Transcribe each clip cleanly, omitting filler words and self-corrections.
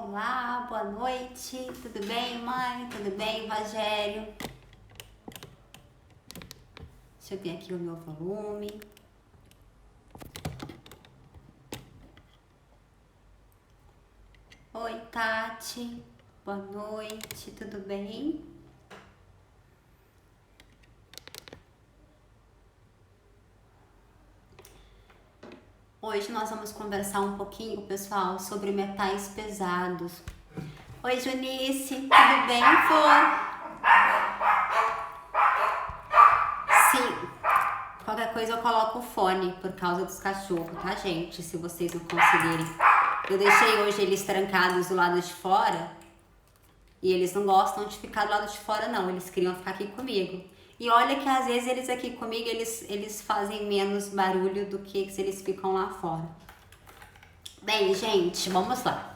Olá, boa noite, tudo bem, mãe? Tudo bem, Rogério? Deixa eu ver aqui o meu volume. Oi, Tati, boa noite, tudo bem? Hoje nós vamos conversar um pouquinho, pessoal, sobre metais pesados. Oi, Junice, tudo bem, Flor? Sim, qualquer coisa eu coloco o fone por causa dos cachorros, tá, gente? Se vocês não conseguirem. Eu deixei hoje eles trancados do lado de fora e eles não gostam de ficar do lado de fora, não. Eles queriam ficar aqui comigo. E olha que às vezes eles aqui comigo, eles fazem menos barulho do que se eles ficam lá fora. Bem, gente, vamos lá.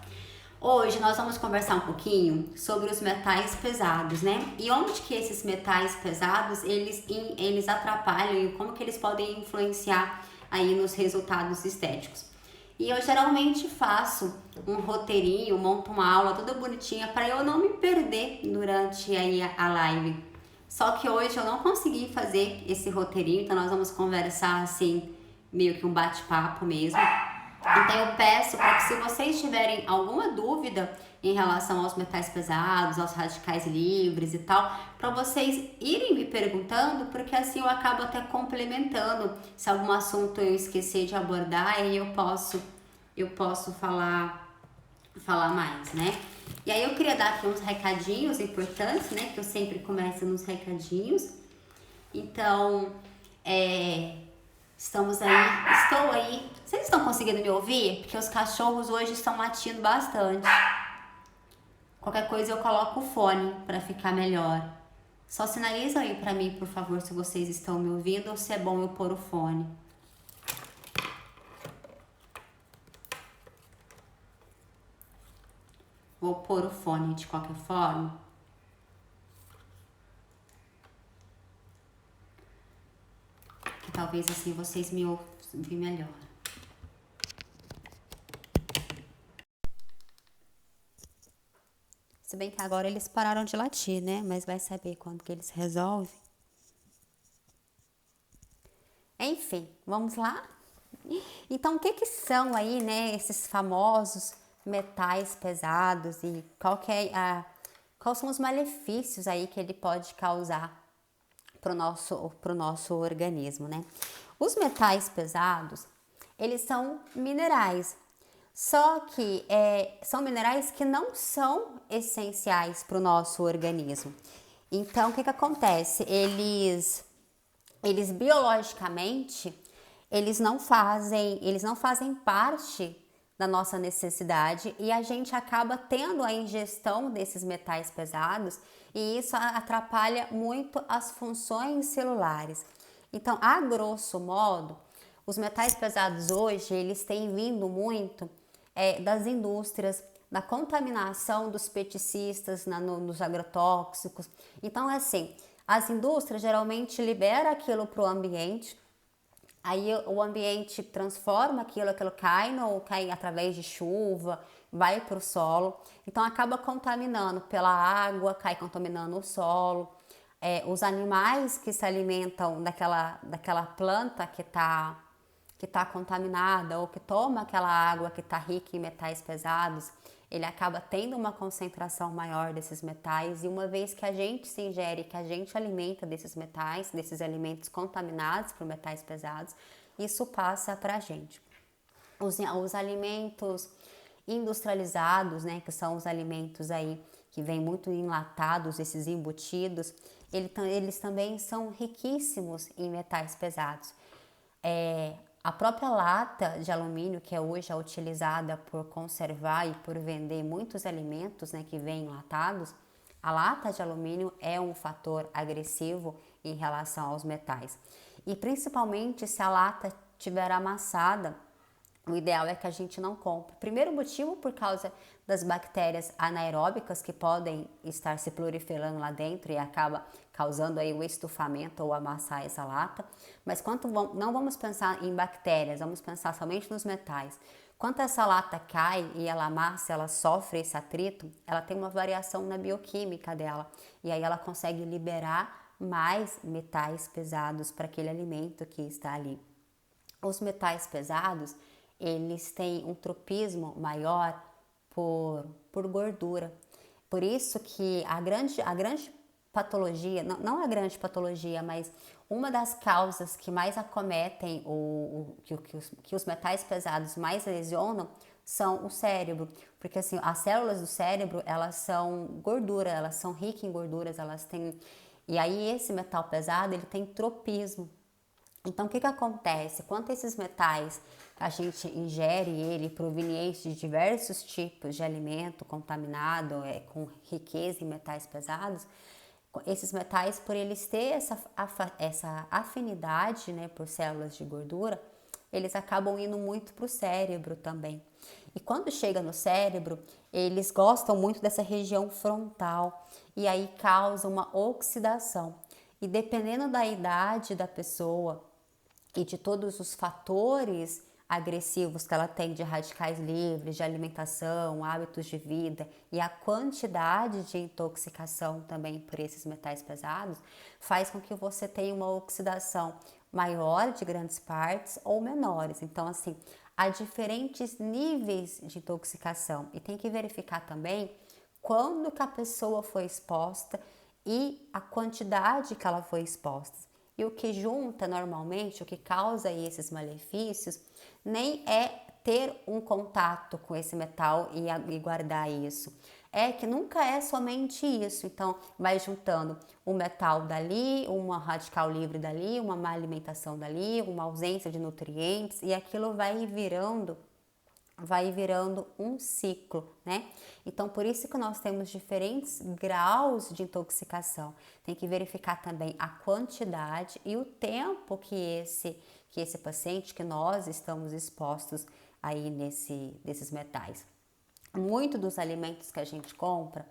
Hoje nós vamos conversar um pouquinho sobre os metais pesados, né? E onde que esses metais pesados, eles atrapalham e como que eles podem influenciar aí nos resultados estéticos. E eu geralmente faço um roteirinho, monto uma aula toda bonitinha para eu não me perder durante aí a live. Só que hoje eu não consegui fazer esse roteirinho, então nós vamos conversar assim, meio que um bate-papo mesmo. Então eu peço para que, se vocês tiverem alguma dúvida em relação aos metais pesados, aos radicais livres e tal, para vocês irem me perguntando, porque assim eu acabo até complementando. Se algum assunto eu esquecer de abordar, aí eu posso falar mais, né? E aí eu queria dar aqui uns recadinhos importantes, né? Que eu sempre começo nos recadinhos. Então, estou aí. Vocês estão conseguindo me ouvir? Porque os cachorros hoje estão latindo bastante. Qualquer coisa eu coloco o fone para ficar melhor. Só sinalizam aí para mim, por favor, se vocês estão me ouvindo ou se é bom eu pôr o fone. Vou pôr o fone de qualquer forma. Que talvez assim vocês me ouçam melhor. Se bem que agora eles pararam de latir, né? Mas vai saber quando que eles resolvem. Enfim, vamos lá? Então, o que que são aí, né, esses famosos metais pesados e quais são os malefícios aí que ele pode causar pro nosso organismo, né? Os metais pesados, eles são minerais, só que são minerais que não são essenciais para o nosso organismo. Então, o que que acontece? Eles biologicamente, eles não fazem parte da nossa necessidade e a gente acaba tendo a ingestão desses metais pesados e isso atrapalha muito as funções celulares. Então, a grosso modo, os metais pesados hoje, eles têm vindo muito das indústrias, da contaminação dos pesticistas nos agrotóxicos. Então, assim, as indústrias geralmente liberam aquilo para o ambiente, aí o ambiente transforma aquilo cai através de chuva, vai para o solo, então acaba contaminando pela água, cai contaminando o solo. Os animais que se alimentam daquela planta que tá contaminada ou que toma aquela água que está rica em metais pesados, ele acaba tendo uma concentração maior desses metais e uma vez que a gente se ingere, que a gente alimenta desses metais, desses alimentos contaminados por metais pesados, isso passa para a gente. Os alimentos industrializados, né, que são os alimentos aí que vêm muito enlatados, esses embutidos, eles também são riquíssimos em metais pesados. A própria lata de alumínio, que hoje é utilizada por conservar e por vender muitos alimentos, né, que vêm enlatados, a lata de alumínio é um fator agressivo em relação aos metais. E principalmente se a lata estiver amassada, o ideal é que a gente não compre. Primeiro motivo, por causa das bactérias anaeróbicas que podem estar se proliferando lá dentro e acaba causando aí o estufamento ou amassar essa lata. Mas não vamos pensar em bactérias, vamos pensar somente nos metais. Quando essa lata cai e ela amassa, ela sofre esse atrito, ela tem uma variação na bioquímica dela. E aí ela consegue liberar mais metais pesados para aquele alimento que está ali. Os metais pesados, eles têm um tropismo maior por gordura. Por isso que a grande patologia, não a grande patologia, mas uma das causas que mais acometem, que os metais pesados mais lesionam, são o cérebro. Porque assim, as células do cérebro, elas são gordura, elas são ricas em gorduras, elas têm... E aí esse metal pesado, ele tem tropismo. Então, o que acontece? Quando esses metais a gente ingere ele provenientes de diversos tipos de alimento contaminado, com riqueza em metais pesados, esses metais, por eles ter essa afinidade, né, por células de gordura, eles acabam indo muito para o cérebro também. E quando chega no cérebro, eles gostam muito dessa região frontal e aí causa uma oxidação. E dependendo da idade da pessoa e de todos os fatores agressivos que ela tem de radicais livres, de alimentação, hábitos de vida e a quantidade de intoxicação também por esses metais pesados, faz com que você tenha uma oxidação maior de grandes partes ou menores. Então, assim, há diferentes níveis de intoxicação e tem que verificar também quando que a pessoa foi exposta e a quantidade que ela foi exposta. E o que junta normalmente, o que causa esses malefícios, nem é ter um contato com esse metal e guardar isso. É que nunca é somente isso. Então, vai juntando um metal dali, uma radical livre dali, uma má alimentação dali, uma ausência de nutrientes, e aquilo vai virando um ciclo, né? Então, por isso que nós temos diferentes graus de intoxicação. Tem que verificar também a quantidade e o tempo que esse paciente, que nós estamos expostos aí desses metais. Muito dos alimentos que a gente compra,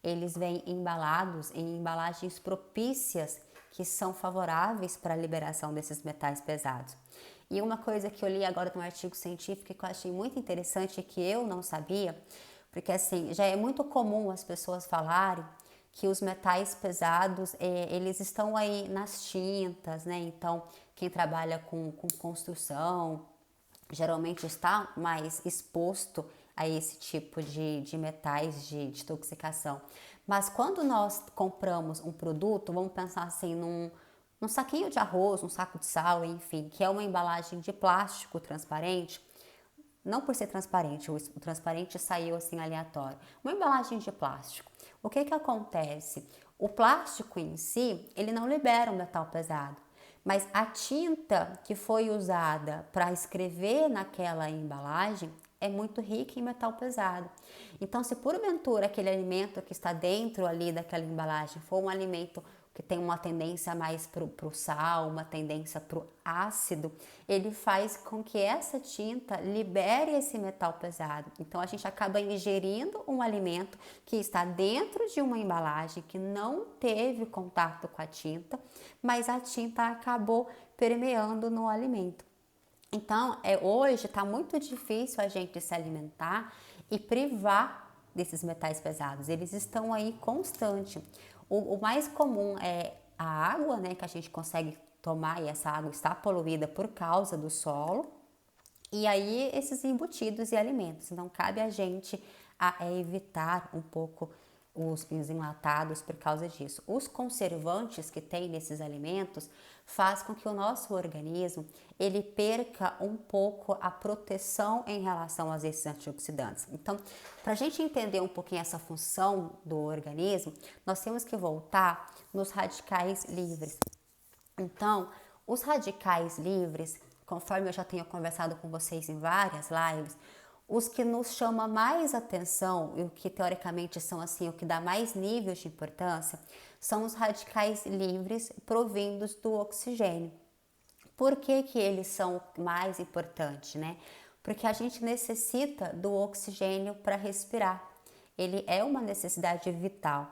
eles vêm embalados em embalagens propícias que são favoráveis para a liberação desses metais pesados. E uma coisa que eu li agora num artigo científico que eu achei muito interessante e que eu não sabia, porque assim, já é muito comum as pessoas falarem que os metais pesados, eles estão aí nas tintas, né? Então, quem trabalha com construção, geralmente está mais exposto a esse tipo de metais de intoxicação. Mas quando nós compramos um produto, vamos pensar assim, num saquinho de arroz, um saco de sal, enfim, que é uma embalagem de plástico transparente, não por ser transparente, o transparente saiu assim aleatório, uma embalagem de plástico. O que acontece? O plástico em si, ele não libera um metal pesado, mas a tinta que foi usada para escrever naquela embalagem é muito rica em metal pesado. Então, se porventura aquele alimento que está dentro ali daquela embalagem for um alimento que tem uma tendência mais para o sal, uma tendência para o ácido, ele faz com que essa tinta libere esse metal pesado. Então a gente acaba ingerindo um alimento que está dentro de uma embalagem que não teve contato com a tinta, mas a tinta acabou permeando no alimento. Então, hoje está muito difícil a gente se alimentar e privar desses metais pesados. Eles estão aí constante. O mais comum é a água, né, que a gente consegue tomar e essa água está poluída por causa do solo. E aí esses embutidos e alimentos. Então, cabe a gente evitar um pouco os enlatados por causa disso. Os conservantes que tem nesses alimentos faz com que o nosso organismo ele perca um pouco a proteção em relação a esses antioxidantes. Então, para a gente entender um pouquinho essa função do organismo, nós temos que voltar nos radicais livres. Então, os radicais livres, conforme eu já tenho conversado com vocês em várias lives, os que nos chamam mais atenção e o que teoricamente são assim, o que dá mais níveis de importância, são os radicais livres provindos do oxigênio. Por que que eles são mais importantes, né? Porque a gente necessita do oxigênio para respirar. Ele é uma necessidade vital.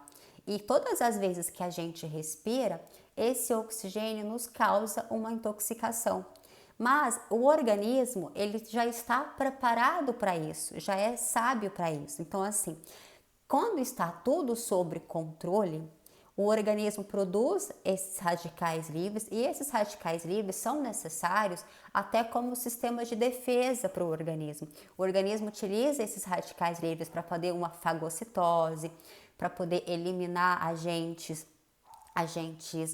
E todas as vezes que a gente respira, esse oxigênio nos causa uma intoxicação. Mas o organismo, ele já está preparado para isso, já é sábio para isso. Então, assim, quando está tudo sob controle, o organismo produz esses radicais livres e esses radicais livres são necessários até como sistema de defesa para o organismo. O organismo utiliza esses radicais livres para fazer uma fagocitose, para poder eliminar agentes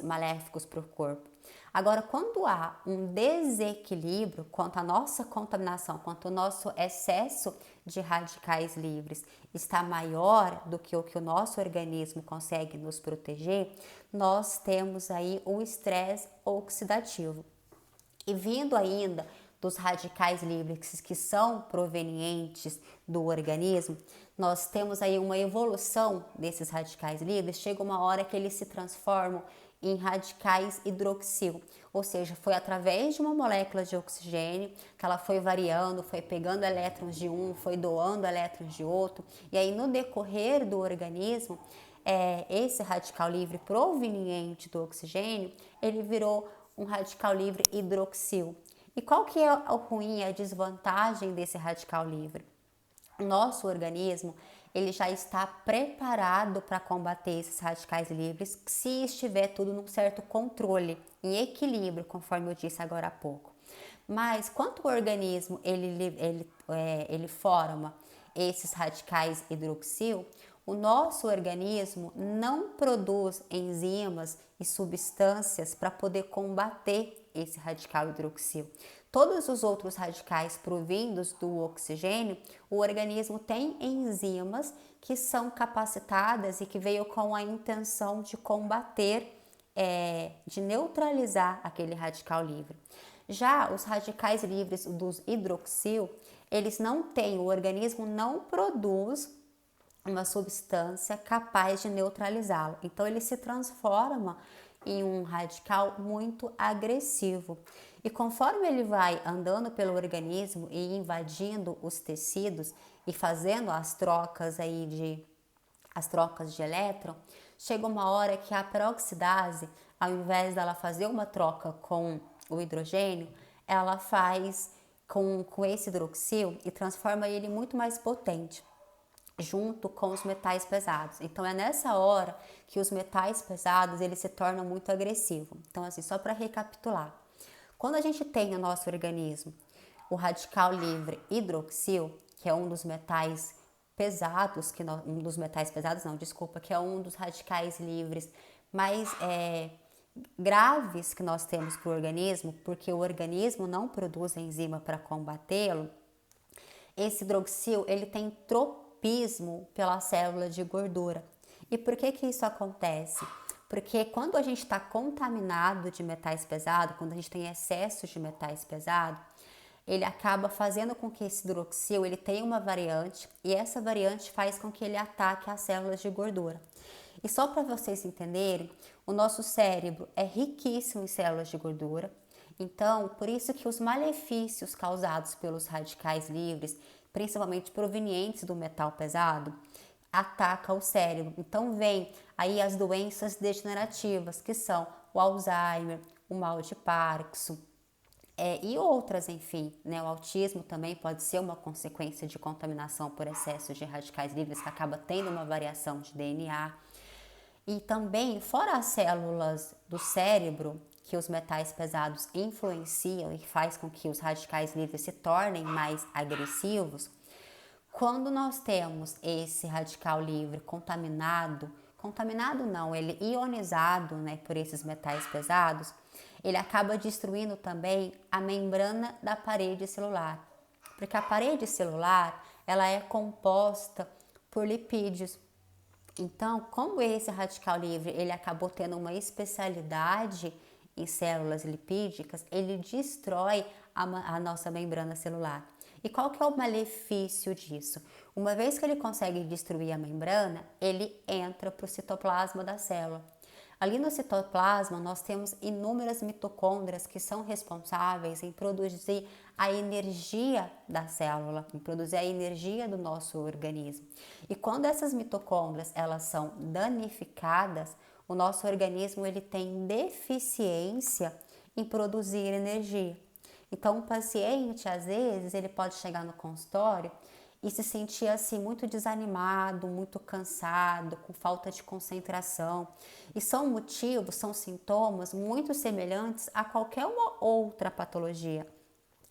maléficos para o corpo. Agora, quando há um desequilíbrio quanto à nossa contaminação, quanto ao nosso excesso de radicais livres está maior do que o nosso organismo consegue nos proteger, nós temos aí o estresse oxidativo. E vindo ainda dos radicais livres que são provenientes do organismo, nós temos aí uma evolução desses radicais livres, chega uma hora que eles se transformam em radicais hidroxil, ou seja, foi através de uma molécula de oxigênio que ela foi variando, foi pegando elétrons de um, foi doando elétrons de outro, e aí no decorrer do organismo, esse radical livre proveniente do oxigênio, ele virou um radical livre hidroxil. E qual que é o ruim, a desvantagem desse radical livre? O nosso organismo, ele já está preparado para combater esses radicais livres se estiver tudo num certo controle, em equilíbrio, conforme eu disse agora há pouco. Mas quando o organismo ele forma esses radicais hidroxil, o nosso organismo não produz enzimas e substâncias para poder combater esse radical hidroxil. Todos os outros radicais provindos do oxigênio, o organismo tem enzimas que são capacitadas e que veio com a intenção de combater, de neutralizar aquele radical livre. Já os radicais livres dos hidroxil, eles não têm, o organismo não produz uma substância capaz de neutralizá-lo. Então ele se transforma em um radical muito agressivo. E conforme ele vai andando pelo organismo e invadindo os tecidos e fazendo as trocas de elétron, chega uma hora que a peroxidase, ao invés dela fazer uma troca com o hidrogênio, ela faz com esse hidroxil e transforma ele muito mais potente, junto com os metais pesados. Então é nessa hora que os metais pesados eles se tornam muito agressivos. Então assim, só para recapitular, quando a gente tem no nosso organismo o radical livre hidroxil, que é um dos metais pesados, que é um dos radicais livres mais graves que nós temos para o organismo, porque o organismo não produz enzima para combatê-lo. Esse hidroxil ele tem tropismo pela célula de gordura. E por que isso acontece? Porque quando a gente está contaminado de metais pesados, quando a gente tem excesso de metais pesados, ele acaba fazendo com que esse hidroxil ele tenha uma variante e essa variante faz com que ele ataque as células de gordura. E só para vocês entenderem, o nosso cérebro é riquíssimo em células de gordura. Então, por isso que os malefícios causados pelos radicais livres, principalmente provenientes do metal pesado, ataca o cérebro. Então vem aí as doenças degenerativas, que são o Alzheimer, o mal de Parkinson e outras, enfim, né? O autismo também pode ser uma consequência de contaminação por excesso de radicais livres, que acaba tendo uma variação de DNA. E também, fora as células do cérebro, que os metais pesados influenciam e faz com que os radicais livres se tornem mais agressivos, quando nós temos esse radical livre contaminado não, ele ionizado, né, por esses metais pesados, ele acaba destruindo também a membrana da parede celular, porque a parede celular ela é composta por lipídios. Então, como esse radical livre ele acabou tendo uma especialidade em células lipídicas, ele destrói a nossa membrana celular. E qual que é o malefício disso? Uma vez que ele consegue destruir a membrana, ele entra para o citoplasma da célula. Ali no citoplasma, nós temos inúmeras mitocôndrias que são responsáveis em produzir a energia da célula, em produzir a energia do nosso organismo. E quando essas mitocôndrias elas são danificadas, o nosso organismo ele tem deficiência em produzir energia. Então, o paciente, às vezes, ele pode chegar no consultório e se sentir assim muito desanimado, muito cansado, com falta de concentração. E são motivos, são sintomas muito semelhantes a qualquer uma outra patologia,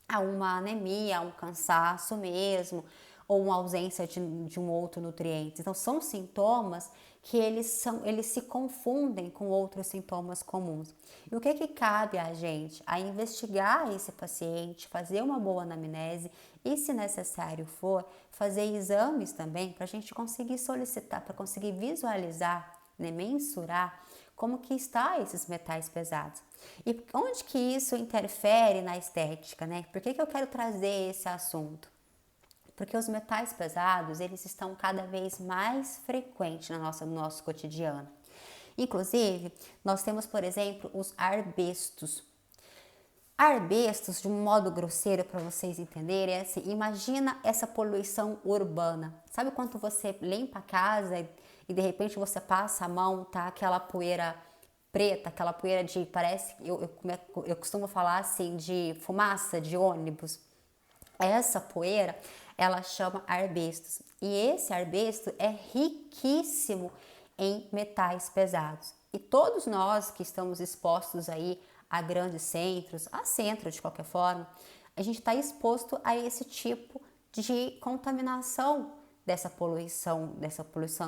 a uma anemia, a um cansaço mesmo, ou uma ausência de um outro nutriente. Então, são sintomas que eles se confundem com outros sintomas comuns. E o que cabe a gente? A investigar esse paciente, fazer uma boa anamnese e, se necessário for, fazer exames também para a gente conseguir solicitar, para conseguir visualizar, né, mensurar como que está esses metais pesados. E onde que isso interfere na estética, né? Por que eu quero trazer esse assunto? Porque os metais pesados, eles estão cada vez mais frequentes no nosso cotidiano. Inclusive, nós temos, por exemplo, os arbestos. Arbestos, de um modo grosseiro para vocês entenderem, é assim, imagina essa poluição urbana. Sabe quando você limpa a casa e de repente você passa a mão, tá aquela poeira preta, aquela poeira de, parece, eu costumo falar assim, de fumaça de ônibus. Essa poeira, ela chama arbestos. E esse arbesto é riquíssimo em metais pesados. E todos nós que estamos expostos aí a grandes centros, a centro de qualquer forma, a gente está exposto a esse tipo de contaminação dessa poluição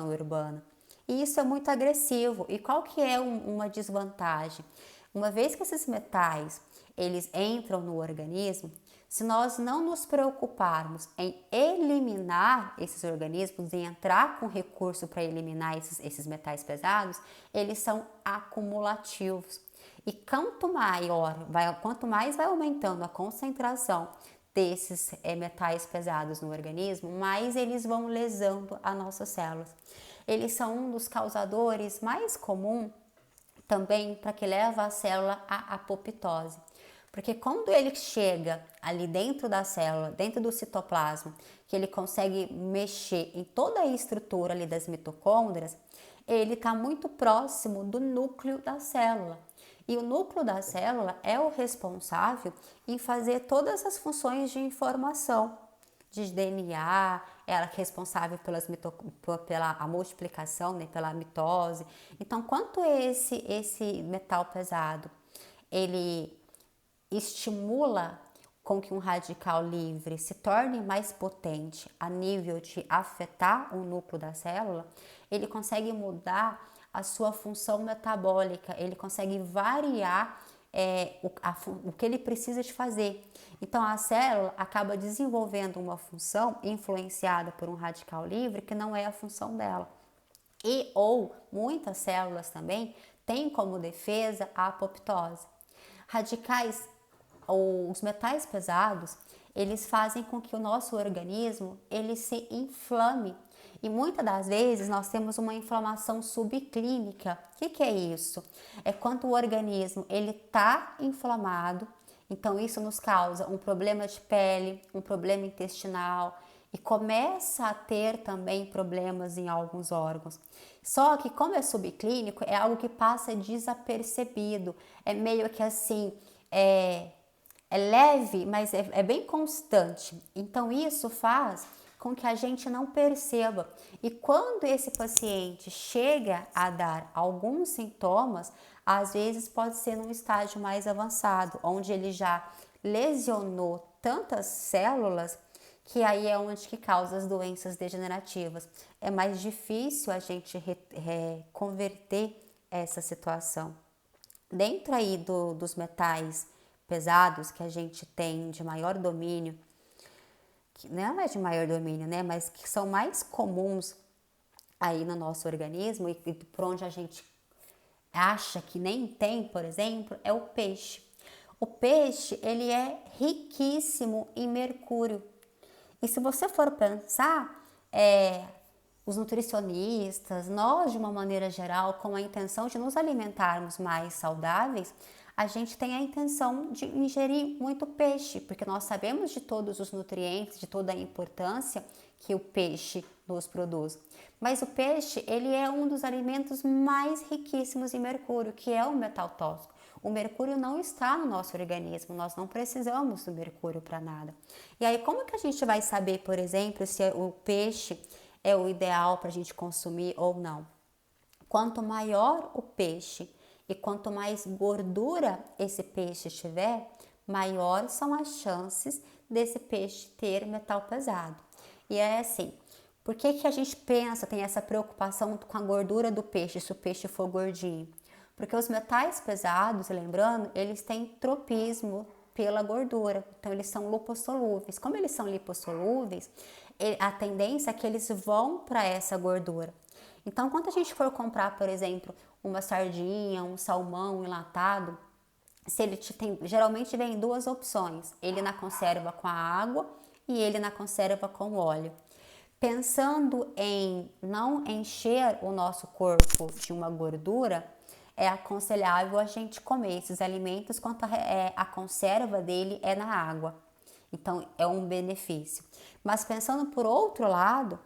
urbana. E isso é muito agressivo. E qual que é uma desvantagem? Uma vez que esses metais, eles entram no organismo, se nós não nos preocuparmos em eliminar esses organismos, em entrar com recurso para eliminar esses metais pesados, eles são acumulativos. E quanto mais vai aumentando a concentração desses metais pesados no organismo, mais eles vão lesando as nossas células. Eles são um dos causadores mais comuns também para que leva a célula à apoptose. Porque quando ele chega ali dentro da célula, dentro do citoplasma, que ele consegue mexer em toda a estrutura ali das mitocôndrias, ele está muito próximo do núcleo da célula. E o núcleo da célula é o responsável em fazer todas as funções de informação, de DNA, ela é responsável pela a multiplicação, né, pela mitose. Então, quanto esse metal pesado, ele estimula com que um radical livre se torne mais potente a nível de afetar o núcleo da célula, ele consegue mudar a sua função metabólica, ele consegue variar o que ele precisa de fazer. Então a célula acaba desenvolvendo uma função influenciada por um radical livre que não é a função dela. E ou muitas células também têm como defesa a apoptose. Radicais ou os metais pesados, eles fazem com que o nosso organismo ele se inflame. E muitas das vezes nós temos uma inflamação subclínica. O que é isso? É quando o organismo ele está inflamado, então isso nos causa um problema de pele, um problema intestinal e começa a ter também problemas em alguns órgãos. Só que como é subclínico, é algo que passa desapercebido, é meio que assim, é leve, mas é bem constante. Então isso faz com que a gente não perceba. E quando esse paciente chega a dar alguns sintomas, às vezes pode ser num estágio mais avançado, onde ele já lesionou tantas células que aí é onde que causa as doenças degenerativas. É mais difícil a gente converter essa situação. Dentro aí dos metais pesados que a gente tem de maior domínio, que não é de maior domínio, né, mas que são mais comuns aí no nosso organismo e por onde a gente acha que nem tem, por exemplo, é o peixe. O peixe, ele é riquíssimo em mercúrio. E se você for pensar, os nutricionistas, nós de uma maneira geral, com a intenção de nos alimentarmos mais saudáveis, a gente tem a intenção de ingerir muito peixe, porque nós sabemos de todos os nutrientes, de toda a importância que o peixe nos produz. Mas o peixe, ele é um dos alimentos mais riquíssimos em mercúrio, que é o metal tóxico. O mercúrio não está no nosso organismo, nós não precisamos do mercúrio para nada. E aí, como que a gente vai saber, por exemplo, se o peixe é o ideal para a gente consumir ou não? Quanto maior o peixe e quanto mais gordura esse peixe tiver, maior são as chances desse peixe ter metal pesado. E é assim, por que a gente pensa, tem essa preocupação com a gordura do peixe, se o peixe for gordinho? Porque os metais pesados, lembrando, eles têm tropismo pela gordura, então eles são lipossolúveis. Como eles são lipossolúveis, a tendência é que eles vão para essa gordura. Então, quando a gente for comprar, por exemplo, uma sardinha, um salmão enlatado, se ele geralmente vem duas opções, ele na conserva com a água e ele na conserva com óleo. Pensando em não encher o nosso corpo de uma gordura, é aconselhável a gente comer esses alimentos quando a conserva dele é na água. Então, é um benefício. Mas pensando por outro lado,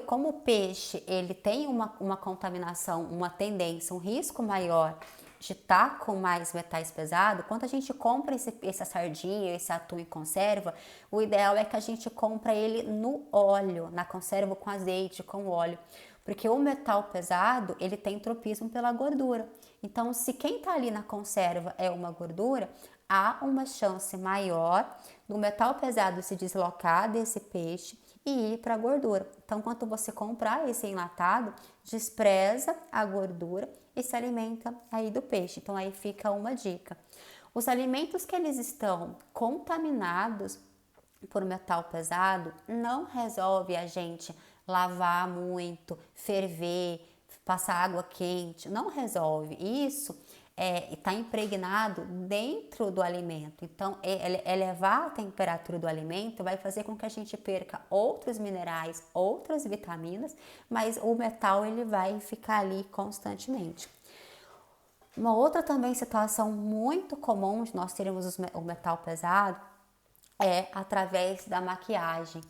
como o peixe ele tem uma contaminação, uma tendência, um risco maior de estar com mais metais pesados, quando a gente compra essa sardinha, esse atum em conserva, o ideal é que a gente compra ele no óleo, na conserva com azeite, com óleo, porque o metal pesado ele tem tropismo pela gordura. Então, se quem está ali na conserva é uma gordura, há uma chance maior do metal pesado se deslocar desse peixe e ir para a gordura. Então, quando você comprar esse enlatado, despreza a gordura e se alimenta aí do peixe. Então, aí fica uma dica. Os alimentos que eles estão contaminados por metal pesado, não resolve a gente lavar muito, ferver, passar água quente, não resolve. Isso está impregnado dentro do alimento. Então, elevar a temperatura do alimento vai fazer com que a gente perca outros minerais, outras vitaminas, mas o metal ele vai ficar ali constantemente. Uma outra também situação muito comum de nós termos o metal pesado é através da maquiagem.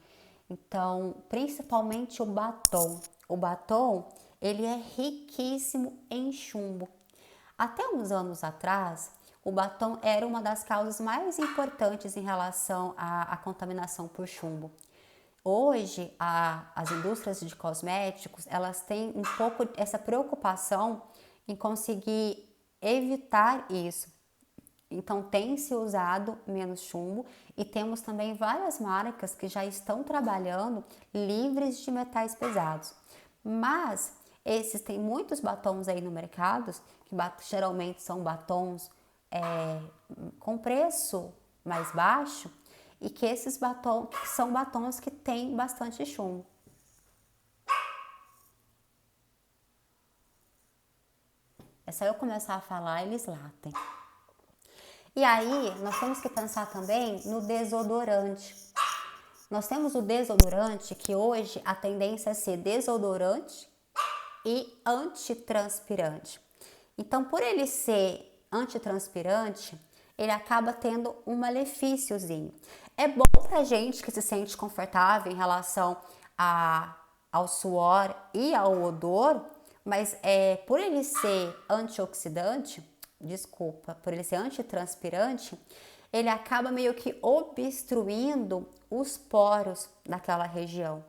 Então, principalmente o batom. O batom, ele é riquíssimo em chumbo. Até uns anos atrás, o batom era uma das causas mais importantes em relação à contaminação por chumbo. Hoje, as indústrias de cosméticos, elas têm um pouco essa preocupação em conseguir evitar isso. Então, tem se usado menos chumbo e temos também várias marcas que já estão trabalhando livres de metais pesados. Mas tem muitos batons aí no mercado, que geralmente são batons com preço mais baixo, e que esses batons são batons que têm bastante chumbo. É só eu começar a falar, eles latem. E aí, nós temos que pensar também no desodorante. Nós temos o desodorante, que hoje a tendência é ser desodorante e antitranspirante. Então, por ele ser antitranspirante, ele acaba tendo um malefíciozinho. É bom pra gente que se sente confortável em relação ao suor e ao odor, mas por ele ser antioxidante, por ele ser antitranspirante, ele acaba meio que obstruindo os poros daquela região.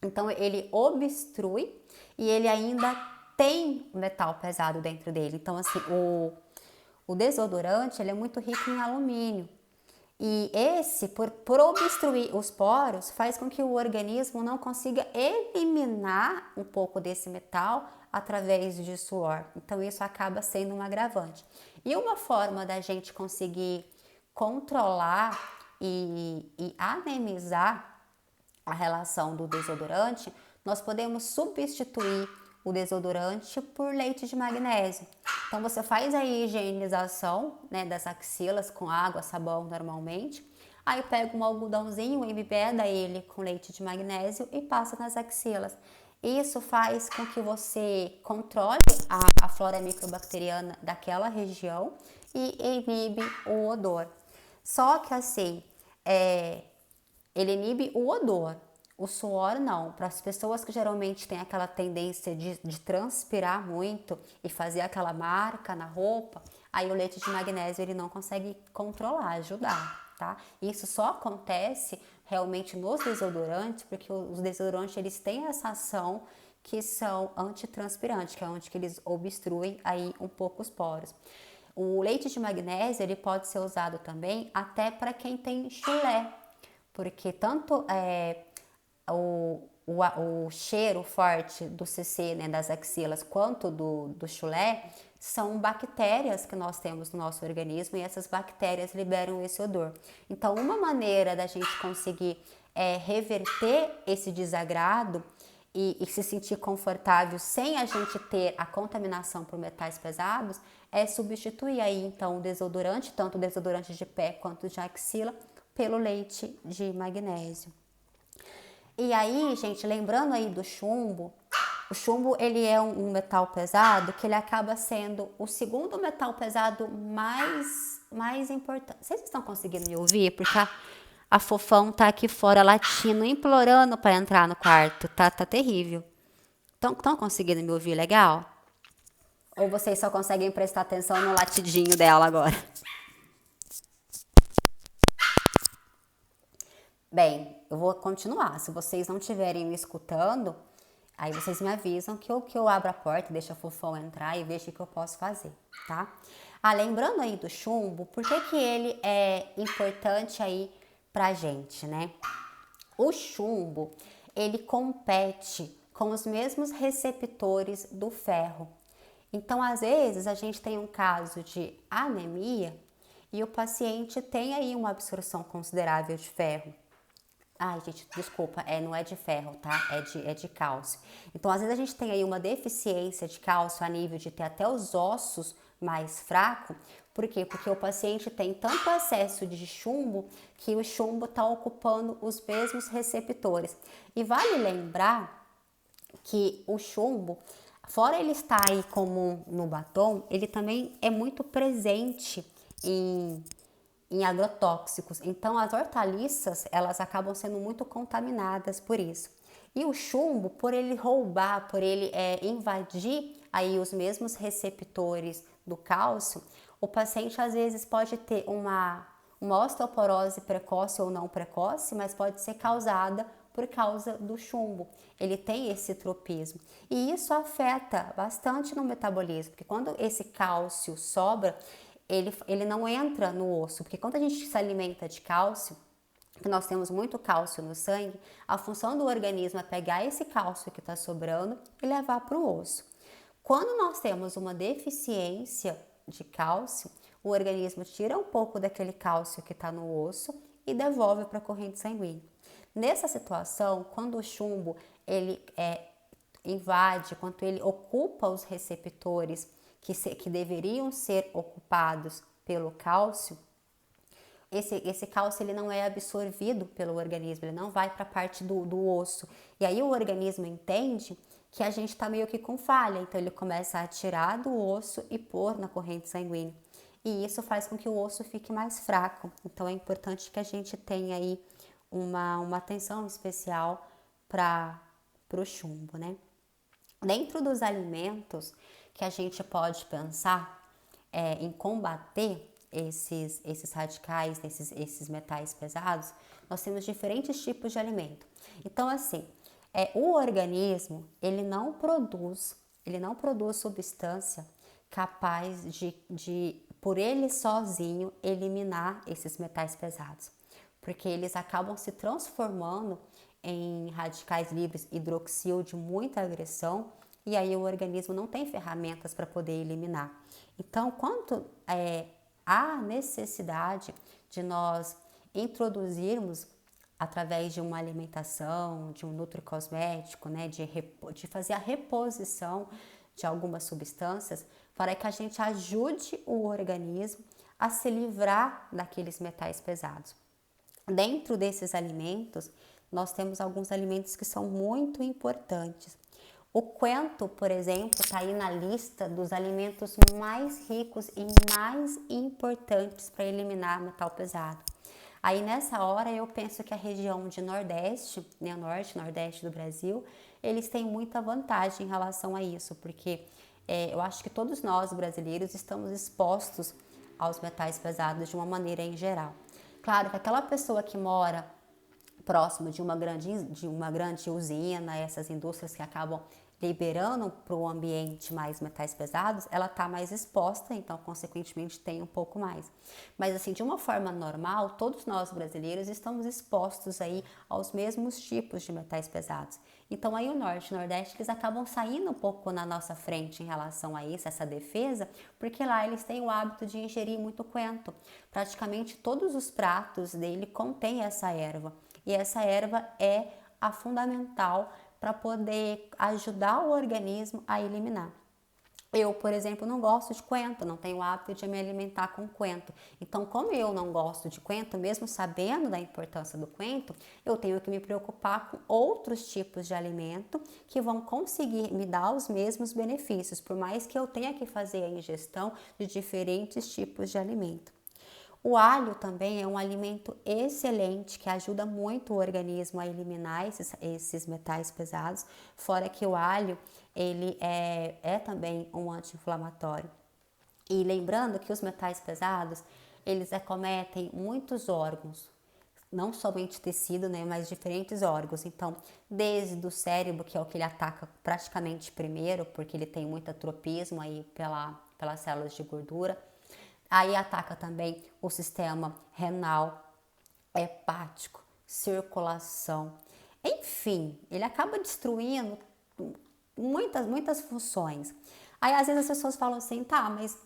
Então, ele obstrui e ele ainda tem metal pesado dentro dele. Então, assim, o desodorante, ele é muito rico em alumínio. E esse, por obstruir os poros, faz com que o organismo não consiga eliminar um pouco desse metal através de suor. Então, isso acaba sendo um agravante. E uma forma da gente conseguir controlar e amenizar a relação do desodorante, nós podemos substituir o desodorante por leite de magnésio. Então, você faz a higienização, né, das axilas com água, sabão normalmente. Aí pega um algodãozinho, embebeda ele com leite de magnésio e passa nas axilas. Isso faz com que você controle a flora microbacteriana daquela região e inibe o odor. Só que assim, ele inibe o odor, O suor não. Para as pessoas que geralmente têm aquela tendência de transpirar muito e fazer aquela marca na roupa, aí o leite de magnésio ele não consegue controlar, ajudar, tá? Isso só acontece realmente nos desodorantes, porque os desodorantes eles têm essa ação que são antitranspirantes, que é onde que eles obstruem aí um pouco os poros. O leite de magnésio ele pode ser usado também até para quem tem chulé, porque tanto o cheiro forte do CC, né, das axilas, quanto do chulé, são bactérias que nós temos no nosso organismo e essas bactérias liberam esse odor. Então, uma maneira da gente conseguir reverter esse desagrado e se sentir confortável sem a gente ter a contaminação por metais pesados é substituir aí então o desodorante, tanto o desodorante de pé quanto de axila, pelo leite de magnésio. E aí, gente, lembrando aí do chumbo, o chumbo ele é um metal pesado que ele acaba sendo o segundo metal pesado mais importante. Vocês estão conseguindo me ouvir? Porque a Fofão tá aqui fora latindo, implorando para entrar no quarto. Tá terrível. Estão conseguindo me ouvir legal? Ou vocês só conseguem prestar atenção no latidinho dela agora? Bem, eu vou continuar. Se vocês não estiverem me escutando, aí vocês me avisam que eu abro a porta, deixo a Fofão entrar e vejo o que eu posso fazer, tá? Lembrando aí do chumbo, por que ele é importante aí pra gente, né? O chumbo, ele compete com os mesmos receptores do ferro. Então, às vezes, a gente tem um caso de anemia e o paciente tem aí uma absorção considerável de ferro. Ai, gente, desculpa, não é de ferro, tá? É de cálcio. Então, às vezes a gente tem aí uma deficiência de cálcio a nível de ter até os ossos mais fracos. Por quê? Porque o paciente tem tanto excesso de chumbo que o chumbo está ocupando os mesmos receptores. E vale lembrar que o chumbo, fora ele estar aí como no batom, ele também é muito presente em agrotóxicos. Então, as hortaliças, elas acabam sendo muito contaminadas por isso. E o chumbo, por ele roubar, por ele invadir aí os mesmos receptores do cálcio, o paciente às vezes pode ter uma osteoporose precoce ou não precoce, mas pode ser causada por causa do chumbo. Ele tem esse tropismo. E isso afeta bastante no metabolismo, porque quando esse cálcio sobra, ele não entra no osso, porque quando a gente se alimenta de cálcio, que nós temos muito cálcio no sangue, a função do organismo é pegar esse cálcio que está sobrando e levar para o osso. Quando nós temos uma deficiência de cálcio, o organismo tira um pouco daquele cálcio que está no osso e devolve para a corrente sanguínea. Nessa situação, quando o chumbo ele invade, quando ele ocupa os receptores que deveriam ser ocupados pelo cálcio, esse cálcio ele não é absorvido pelo organismo, ele não vai para a parte do osso. E aí o organismo entende que a gente está meio que com falha, então ele começa a tirar do osso e pôr na corrente sanguínea. E isso faz com que o osso fique mais fraco. Então é importante que a gente tenha aí uma atenção especial para o chumbo, né? Dentro dos alimentos que a gente pode pensar em combater esses radicais, esses metais pesados, nós temos diferentes tipos de alimento. Então, assim, o organismo, ele não produz substância capaz de, por ele sozinho, eliminar esses metais pesados, porque eles acabam se transformando em radicais livres hidroxil de muita agressão, e aí o organismo não tem ferramentas para poder eliminar. Então, quanto há necessidade de nós introduzirmos através de uma alimentação, de um nutricosmético, né, de fazer a reposição de algumas substâncias para que a gente ajude o organismo a se livrar daqueles metais pesados. Dentro desses alimentos, nós temos alguns alimentos que são muito importantes. O coentro, por exemplo, está aí na lista dos alimentos mais ricos e mais importantes para eliminar metal pesado. Aí nessa hora eu penso que a região de Nordeste, né, Norte, Nordeste do Brasil, eles têm muita vantagem em relação a isso, porque eu acho que todos nós brasileiros estamos expostos aos metais pesados de uma maneira em geral. Claro que aquela pessoa que mora próximo de uma grande usina, essas indústrias que acabam liberando para o ambiente mais metais pesados, ela está mais exposta, então consequentemente tem um pouco mais. Mas assim, de uma forma normal, todos nós brasileiros estamos expostos aí aos mesmos tipos de metais pesados. Então aí o Norte e o Nordeste, eles acabam saindo um pouco na nossa frente em relação a isso, essa defesa, porque lá eles têm o hábito de ingerir muito coentro. Praticamente todos os pratos dele contêm essa erva. E essa erva é a fundamental para poder ajudar o organismo a eliminar. Eu, por exemplo, não gosto de coentro, não tenho o hábito de me alimentar com coentro. Então, como eu não gosto de coentro, mesmo sabendo da importância do coentro, eu tenho que me preocupar com outros tipos de alimento que vão conseguir me dar os mesmos benefícios, por mais que eu tenha que fazer a ingestão de diferentes tipos de alimento. O alho também é um alimento excelente que ajuda muito o organismo a eliminar esses metais pesados, fora que o alho ele é também um anti-inflamatório. E lembrando que os metais pesados, eles acometem muitos órgãos, não somente tecido, né, mas diferentes órgãos. Então, desde o cérebro, que é o que ele ataca praticamente primeiro, porque ele tem muito atropismo aí pelas células de gordura. Aí ataca também o sistema renal, hepático, circulação. Enfim, ele acaba destruindo muitas funções. Aí às vezes as pessoas falam assim, tá, mas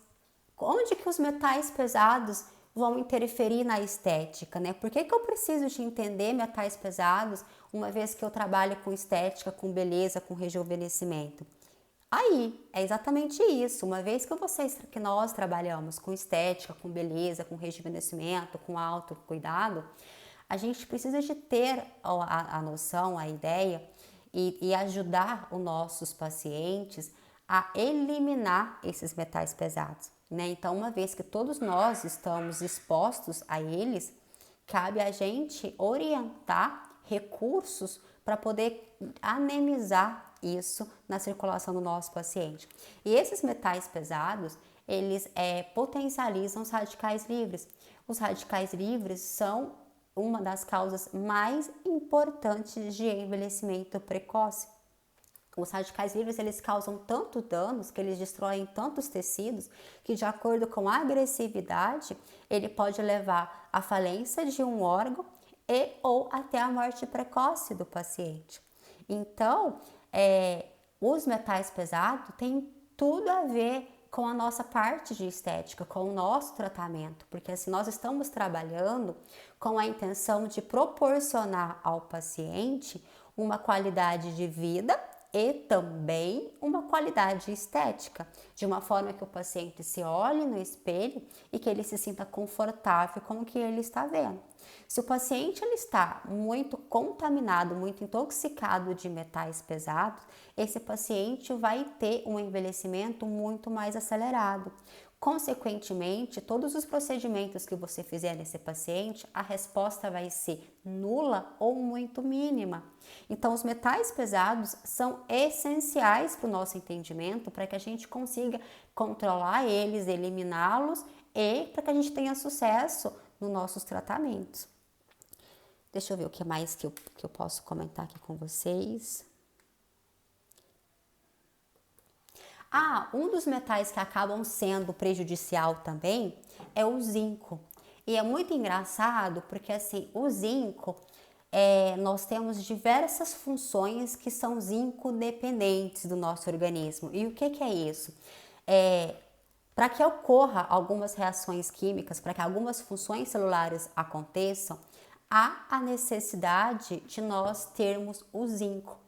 onde que os metais pesados vão interferir na estética, né? Por que eu preciso de entender metais pesados uma vez que eu trabalho com estética, com beleza, com rejuvenescimento? Aí, é exatamente isso. Uma vez que nós trabalhamos com estética, com beleza, com rejuvenescimento, com autocuidado, a gente precisa de ter a noção, a ideia e ajudar os nossos pacientes a eliminar esses metais pesados, né? Então, uma vez que todos nós estamos expostos a eles, cabe a gente orientar recursos para poder amenizar isso na circulação do nosso paciente. E esses metais pesados, eles potencializam os radicais livres. Os radicais livres são uma das causas mais importantes de envelhecimento precoce. Os radicais livres, eles causam tanto danos, que eles destroem tantos tecidos, que de acordo com a agressividade, ele pode levar à falência de um órgão e ou até a morte precoce do paciente. Então, os metais pesados têm tudo a ver com a nossa parte de estética, com o nosso tratamento, porque assim nós estamos trabalhando com a intenção de proporcionar ao paciente uma qualidade de vida e também uma qualidade estética, de uma forma que o paciente se olhe no espelho e que ele se sinta confortável com o que ele está vendo. Se o paciente ele está muito contaminado, muito intoxicado de metais pesados, esse paciente vai ter um envelhecimento muito mais acelerado. Consequentemente, todos os procedimentos que você fizer nesse paciente, a resposta vai ser nula ou muito mínima. Então, os metais pesados são essenciais para o nosso entendimento, para que a gente consiga controlar eles, eliminá-los e para que a gente tenha sucesso nos nossos tratamentos. Deixa eu ver o que mais que eu posso comentar aqui com vocês. Um dos metais que acabam sendo prejudicial também é o zinco. E é muito engraçado porque assim, o zinco, nós temos diversas funções que são zinco dependentes do nosso organismo. E o que é isso? Para que ocorra algumas reações químicas, para que algumas funções celulares aconteçam, há a necessidade de nós termos o zinco.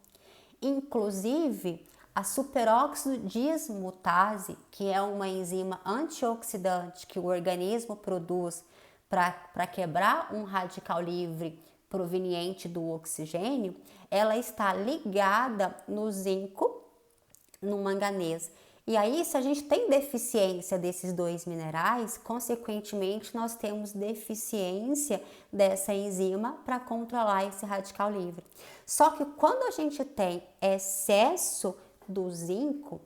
Inclusive, a superóxido dismutase, que é uma enzima antioxidante que o organismo produz para quebrar um radical livre proveniente do oxigênio, ela está ligada no zinco, no manganês. E aí, se a gente tem deficiência desses dois minerais, consequentemente, nós temos deficiência dessa enzima para controlar esse radical livre. Só que quando a gente tem excesso do zinco,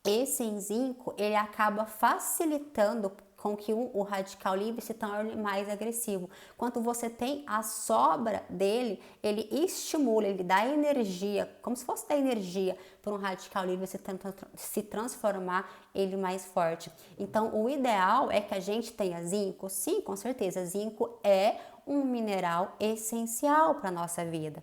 esse zinco ele acaba facilitando com que o radical livre se torne mais agressivo. Quando você tem a sobra dele, ele estimula, ele dá energia, como se fosse dar energia para um radical livre se transformar ele mais forte. Então, o ideal é que a gente tenha zinco. Sim, com certeza, zinco é um mineral essencial para a nossa vida.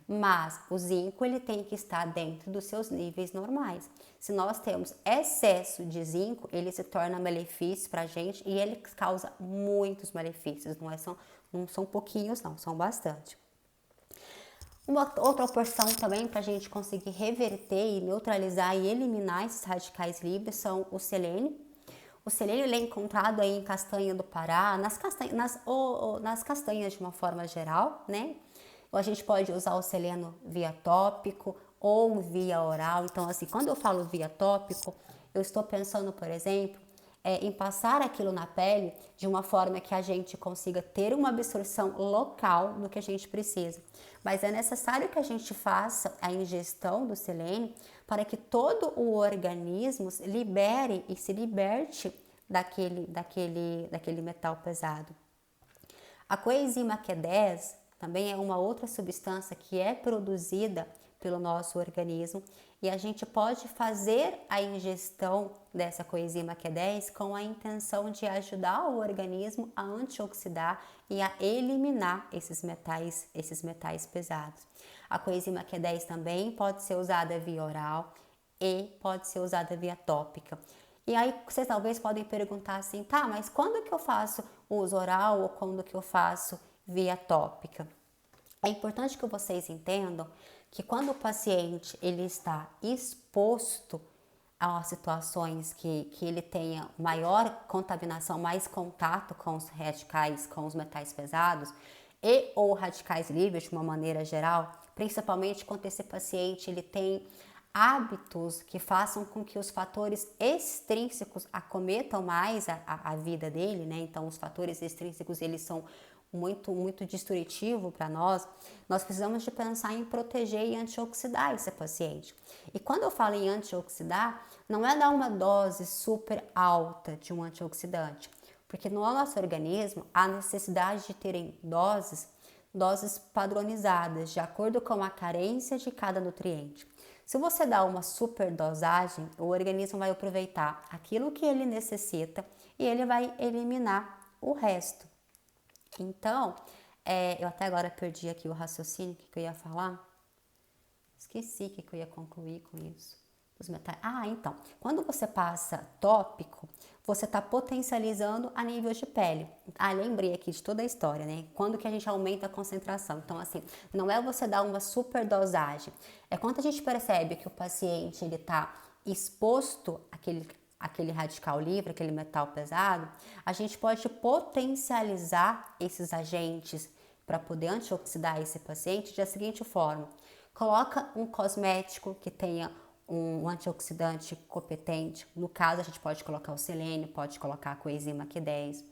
Mas o zinco ele tem que estar dentro dos seus níveis normais. Se nós temos excesso de zinco, ele se torna malefício para a gente e ele causa muitos malefícios. Não são pouquinhos, não, são bastante. Uma outra porção também para a gente conseguir reverter e neutralizar e eliminar esses radicais livres são o selênio. O selênio ele é encontrado aí em castanha do Pará, nas castanhas de uma forma geral, né? Ou a gente pode usar o selênio via tópico ou via oral. Então, assim, quando eu falo via tópico, eu estou pensando, por exemplo, em passar aquilo na pele de uma forma que a gente consiga ter uma absorção local do que a gente precisa. Mas é necessário que a gente faça a ingestão do selênio para que todo o organismo libere e se liberte daquele metal pesado. A coenzima Q10 também é uma outra substância que é produzida pelo nosso organismo e a gente pode fazer a ingestão dessa coenzima Q10 com a intenção de ajudar o organismo a antioxidar e a eliminar esses metais pesados. A coenzima Q10 também pode ser usada via oral e pode ser usada via tópica. E aí vocês talvez podem perguntar assim, tá, mas quando que eu faço uso oral ou quando que eu faço via tópica? É importante que vocês entendam que quando o paciente ele está exposto a situações que ele tenha maior contaminação, mais contato com os radicais, com os metais pesados e ou radicais livres de uma maneira geral, principalmente quando esse paciente ele tem hábitos que façam com que os fatores extrínsecos acometam mais a vida dele, né? Então, os fatores extrínsecos, eles são muito destrutivo para nós precisamos de pensar em proteger e antioxidar esse paciente. E quando eu falo em antioxidar, não é dar uma dose super alta de um antioxidante, porque no nosso organismo há necessidade de terem doses padronizadas, de acordo com a carência de cada nutriente. Se você dá uma super dosagem, o organismo vai aproveitar aquilo que ele necessita e ele vai eliminar o resto. Então, eu até agora perdi aqui o raciocínio, o que eu ia falar. Esqueci o que eu ia concluir com isso. Os metais. Então, quando você passa tópico, você está potencializando a nível de pele. Lembrei aqui de toda a história, né? Quando que a gente aumenta a concentração. Então, assim, não é você dar uma super dosagem. É quando a gente percebe que o paciente ele está exposto àquele radical livre, aquele metal pesado, a gente pode potencializar esses agentes para poder antioxidar esse paciente da seguinte forma. Coloca um cosmético que tenha um antioxidante competente. No caso, a gente pode colocar o selênio, pode colocar a coenzima Q10.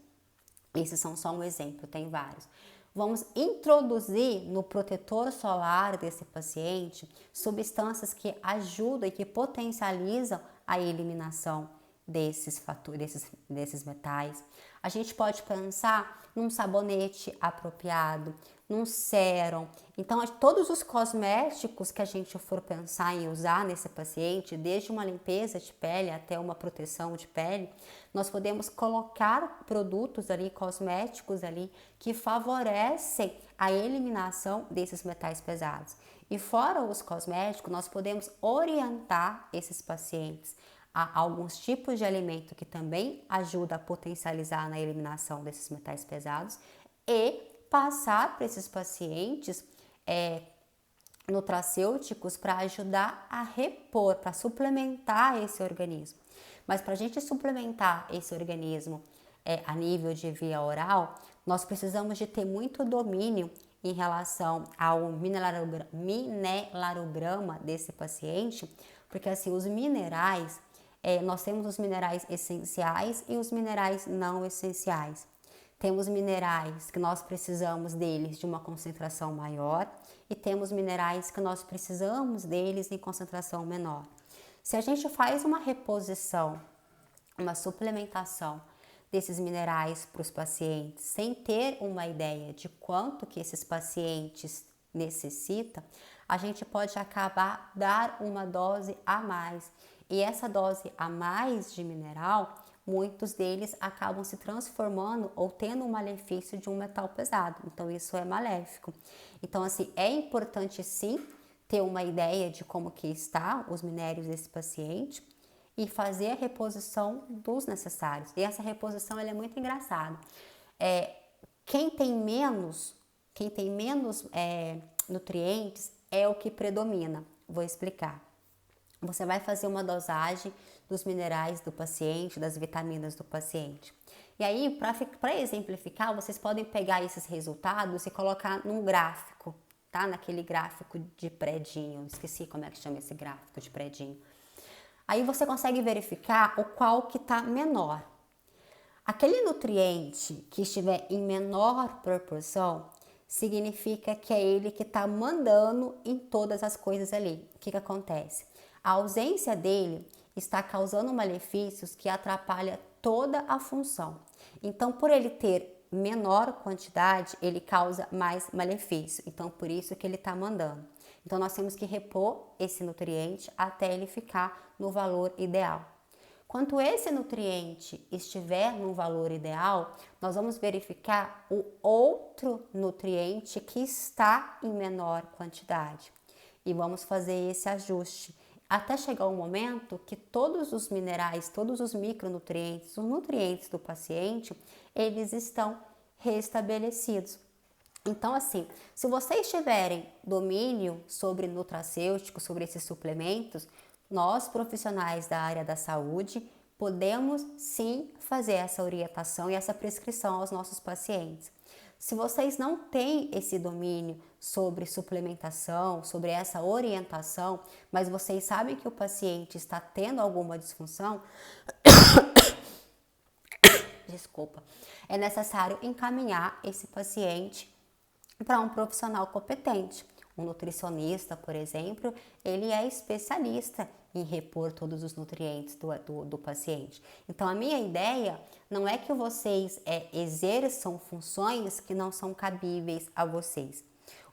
Esses são só um exemplo, tem vários. Vamos introduzir no protetor solar desse paciente substâncias que ajudam e que potencializam a eliminação desses fatores, desses metais. A gente pode pensar num sabonete apropriado, num sérum. Então, todos os cosméticos que a gente for pensar em usar nesse paciente, desde uma limpeza de pele até uma proteção de pele, nós podemos colocar produtos ali, cosméticos ali, que favorecem a eliminação desses metais pesados. E fora os cosméticos, nós podemos orientar esses pacientes a alguns tipos de alimento que também ajuda a potencializar na eliminação desses metais pesados e passar para esses pacientes nutracêuticos para ajudar a repor, para suplementar esse organismo. Mas para a gente suplementar esse organismo a nível de via oral, nós precisamos de ter muito domínio em relação ao mineralograma desse paciente, porque assim, os minerais, Nós temos os minerais essenciais e os minerais não essenciais. Temos minerais que nós precisamos deles de uma concentração maior e temos minerais que nós precisamos deles em concentração menor. Se a gente faz uma reposição, uma suplementação desses minerais para os pacientes sem ter uma ideia de quanto que esses pacientes necessitam, a gente pode acabar dar uma dose a mais. E essa dose a mais de mineral, muitos deles acabam se transformando ou tendo um malefício de um metal pesado. Então isso é maléfico. Então assim, é importante sim ter uma ideia de como que está os minérios desse paciente e fazer a reposição dos necessários. E essa reposição ela é muito engraçada. Quem tem menos nutrientes é o que predomina. Vou explicar. Você vai fazer uma dosagem dos minerais do paciente, das vitaminas do paciente. E aí, para exemplificar, vocês podem pegar esses resultados e colocar num gráfico, tá? Naquele gráfico de predinho. Esqueci como é que chama esse gráfico de predinho. Aí você consegue verificar o qual que está menor. Aquele nutriente que estiver em menor proporção, significa que é ele que está mandando em todas as coisas ali. O que acontece? A ausência dele está causando malefícios que atrapalham toda a função. Então, por ele ter menor quantidade, ele causa mais malefício. Então, por isso que ele está mandando. Então, nós temos que repor esse nutriente até ele ficar no valor ideal. Quando esse nutriente estiver no valor ideal, nós vamos verificar o outro nutriente que está em menor quantidade. E vamos fazer esse ajuste até chegar o momento que todos os minerais, todos os micronutrientes, os nutrientes do paciente, eles estão restabelecidos. Então, assim, se vocês tiverem domínio sobre nutracêuticos, sobre esses suplementos, nós, profissionais da área da saúde, podemos sim fazer essa orientação e essa prescrição aos nossos pacientes. Se vocês não têm esse domínio sobre suplementação, sobre essa orientação, mas vocês sabem que o paciente está tendo alguma disfunção, desculpa, é necessário encaminhar esse paciente para um profissional competente. Um nutricionista, por exemplo, ele é especialista em repor todos os nutrientes do paciente. Então, a minha ideia não é que vocês exerçam funções que não são cabíveis a vocês.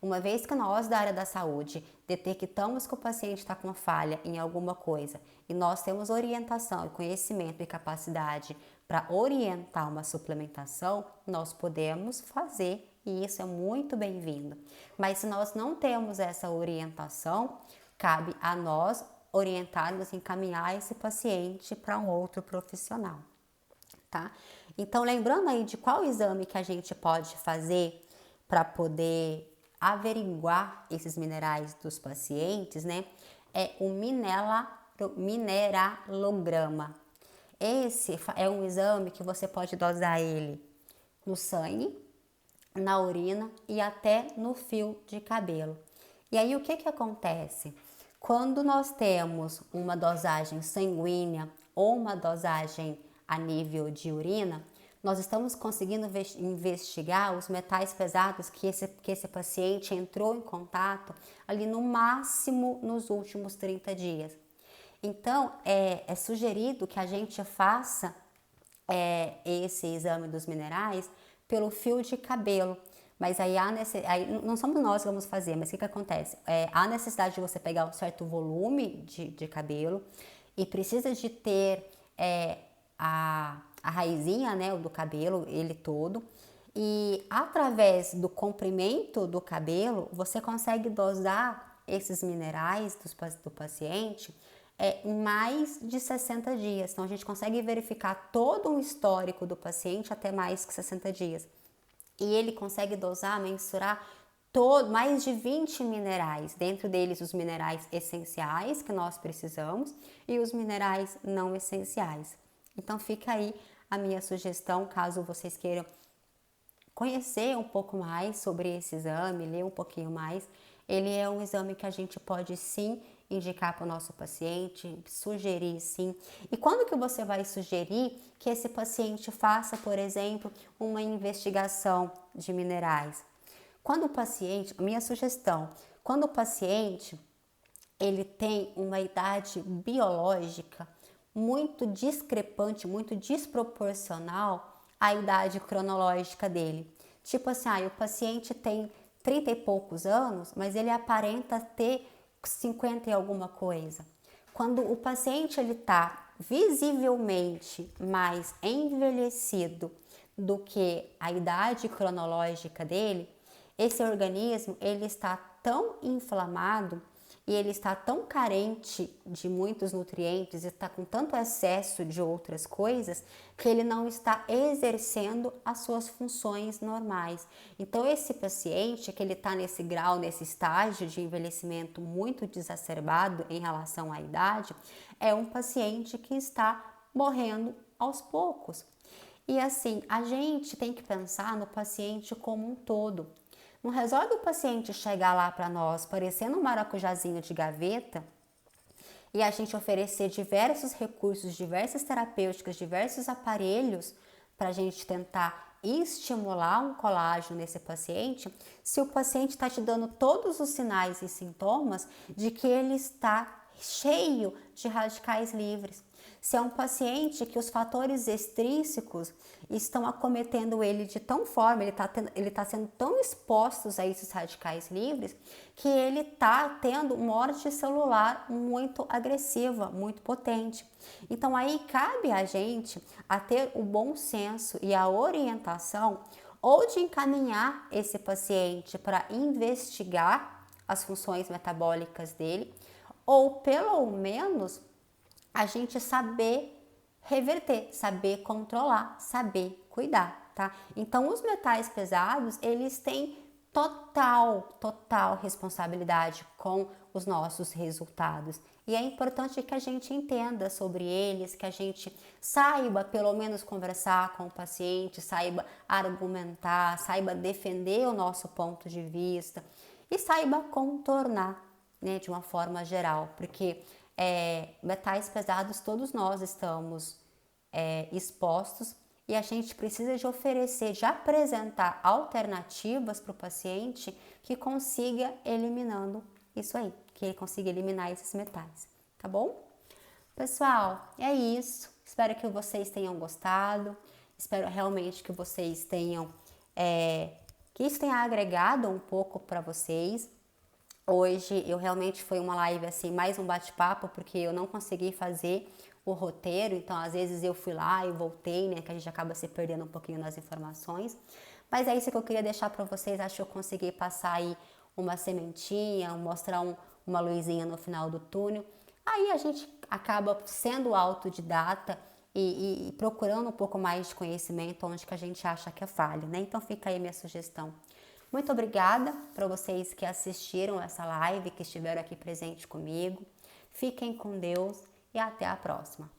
Uma vez que nós da área da saúde detectamos que o paciente está com falha em alguma coisa e nós temos orientação, conhecimento e capacidade para orientar uma suplementação, nós podemos fazer e isso é muito bem-vindo. Mas se nós não temos essa orientação, cabe a nós orientarmos, encaminhar esse paciente para um outro profissional, tá? Então, lembrando aí de qual exame que a gente pode fazer para poder averiguar esses minerais dos pacientes, né? É o mineralograma. Esse é um exame que você pode dosar ele no sangue, na urina e até no fio de cabelo. E aí o que acontece? Quando nós temos uma dosagem sanguínea ou uma dosagem a nível de urina, nós estamos conseguindo investigar os metais pesados que esse paciente entrou em contato ali no máximo nos últimos 30 dias. Então, é sugerido que a gente faça esse exame dos minerais pelo fio de cabelo. Mas aí não somos nós que vamos fazer, mas o que acontece? Há necessidade de você pegar um certo volume de cabelo e precisa de ter a raizinha, né, do cabelo, ele todo. E através do comprimento do cabelo, você consegue dosar esses minerais do paciente em mais de 60 dias. Então, a gente consegue verificar todo um histórico do paciente até mais que 60 dias. E ele consegue dosar, mensurar mais de 20 minerais, dentro deles os minerais essenciais que nós precisamos e os minerais não essenciais. Então fica aí a minha sugestão, caso vocês queiram conhecer um pouco mais sobre esse exame, ler um pouquinho mais. Ele é um exame que a gente pode sim indicar para o nosso paciente, sugerir sim. E quando que você vai sugerir que esse paciente faça, por exemplo, uma investigação de minerais? Quando o paciente, minha sugestão, quando o paciente ele tem uma idade biológica muito discrepante, muito desproporcional à idade cronológica dele. Tipo assim, o paciente tem 30 e poucos anos, mas ele aparenta ter 50 e alguma coisa. Quando o paciente ele está visivelmente mais envelhecido do que a idade cronológica dele, esse organismo ele está tão inflamado e ele está tão carente de muitos nutrientes e está com tanto excesso de outras coisas que ele não está exercendo as suas funções normais. Então esse paciente que ele está nesse grau, nesse estágio de envelhecimento muito exacerbado em relação à idade, é um paciente que está morrendo aos poucos. E assim, a gente tem que pensar no paciente como um todo. Não resolve o paciente chegar lá para nós parecendo um maracujazinho de gaveta e a gente oferecer diversos recursos, diversas terapêuticas, diversos aparelhos para a gente tentar estimular um colágeno nesse paciente, se o paciente está te dando todos os sinais e sintomas de que ele está cheio de radicais livres. Se é um paciente que os fatores extrínsecos estão acometendo ele de tão forma, ele tá sendo tão exposto a esses radicais livres, que ele está tendo morte celular muito agressiva, muito potente. Então aí cabe a gente a ter o bom senso e a orientação ou de encaminhar esse paciente para investigar as funções metabólicas dele, ou pelo menos a gente saber reverter, saber controlar, saber cuidar, tá? Então, os metais pesados, eles têm total responsabilidade com os nossos resultados. E é importante que a gente entenda sobre eles, que a gente saiba pelo menos conversar com o paciente, saiba argumentar, saiba defender o nosso ponto de vista e saiba contornar, né, de uma forma geral, porque metais pesados todos nós estamos expostos e a gente precisa de oferecer, de apresentar alternativas para o paciente que consiga eliminando isso aí, que ele consiga eliminar esses metais, tá bom? Pessoal, é isso. Espero que vocês tenham gostado. Espero realmente que vocês tenham, que isso tenha agregado um pouco para vocês. Hoje eu realmente foi uma live assim, mais um bate-papo, porque eu não consegui fazer o roteiro, então às vezes eu fui lá e voltei, né, que a gente acaba se perdendo um pouquinho nas informações. Mas é isso que eu queria deixar para vocês, acho que eu consegui passar aí uma sementinha, mostrar uma luzinha no final do túnel. Aí a gente acaba sendo autodidata e procurando um pouco mais de conhecimento onde que a gente acha que é falha, né? Então fica aí minha sugestão. Muito obrigada para vocês que assistiram essa live, que estiveram aqui presente comigo. Fiquem com Deus e até a próxima.